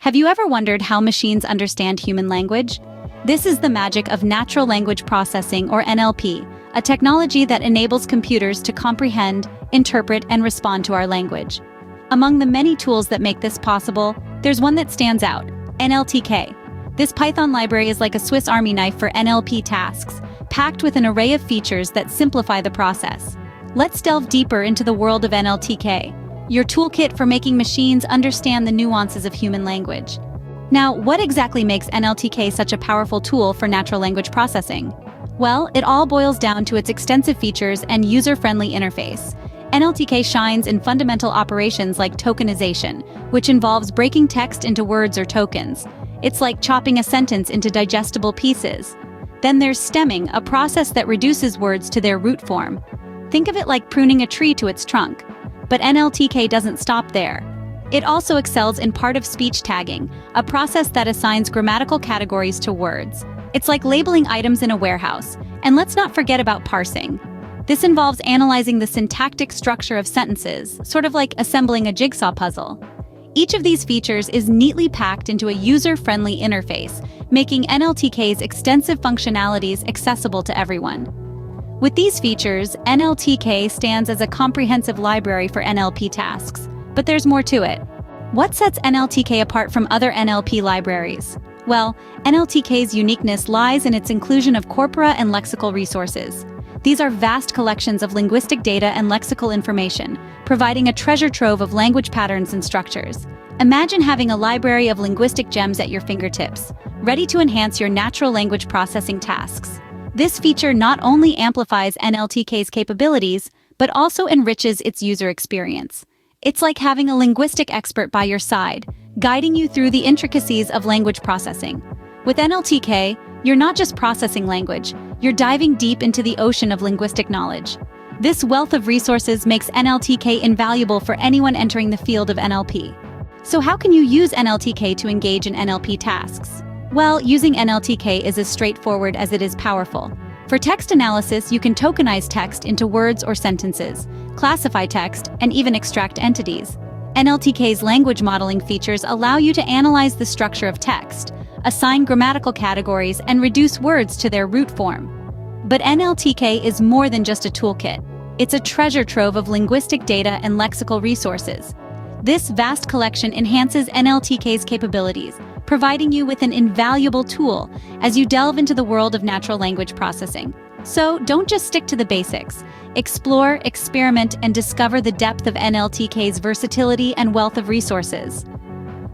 Have you ever wondered how machines understand human language? This is the magic of natural language processing, or NLP, a technology that enables computers to comprehend, interpret, and respond to our language. Among the many tools that make this possible, there's one that stands out: NLTK. This Python library is like a Swiss Army knife for NLP tasks, packed with an array of features that simplify the process. Let's delve deeper into the world of NLTK, your toolkit for making machines understand the nuances of human language. Now, what exactly makes NLTK such a powerful tool for natural language processing? Well, it all boils down to its extensive features and user-friendly interface. NLTK shines in fundamental operations like tokenization, which involves breaking text into words or tokens. It's like chopping a sentence into digestible pieces. Then there's stemming, a process that reduces words to their root form. Think of it like pruning a tree to its trunk. But NLTK doesn't stop there. It also excels in part-of-speech tagging, a process that assigns grammatical categories to words. It's like labeling items in a warehouse. And let's not forget about parsing. This involves analyzing the syntactic structure of sentences, sort of like assembling a jigsaw puzzle. Each of these features is neatly packed into a user-friendly interface, making NLTK's extensive functionalities accessible to everyone. With these features, NLTK stands as a comprehensive library for NLP tasks. But there's more to it. What sets NLTK apart from other NLP libraries? Well, NLTK's uniqueness lies in its inclusion of corpora and lexical resources. These are vast collections of linguistic data and lexical information, providing a treasure trove of language patterns and structures. Imagine having a library of linguistic gems at your fingertips, ready to enhance your natural language processing tasks. This feature not only amplifies NLTK's capabilities, but also enriches its user experience. It's like having a linguistic expert by your side, guiding you through the intricacies of language processing. With NLTK, you're not just processing language, you're diving deep into the ocean of linguistic knowledge. This wealth of resources makes NLTK invaluable for anyone entering the field of NLP. So how can you use NLTK to engage in NLP tasks? Well, using NLTK is as straightforward as it is powerful. For text analysis, you can tokenize text into words or sentences, classify text, and even extract entities. NLTK's language modeling features allow you to analyze the structure of text, assign grammatical categories, and reduce words to their root form. But NLTK is more than just a toolkit. It's a treasure trove of linguistic data and lexical resources. This vast collection enhances NLTK's capabilities, providing you with an invaluable tool as you delve into the world of natural language processing. So don't just stick to the basics. Explore, experiment, and discover the depth of NLTK's versatility and wealth of resources.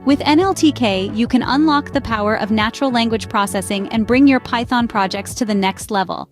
With NLTK, you can unlock the power of natural language processing and bring your Python projects to the next level.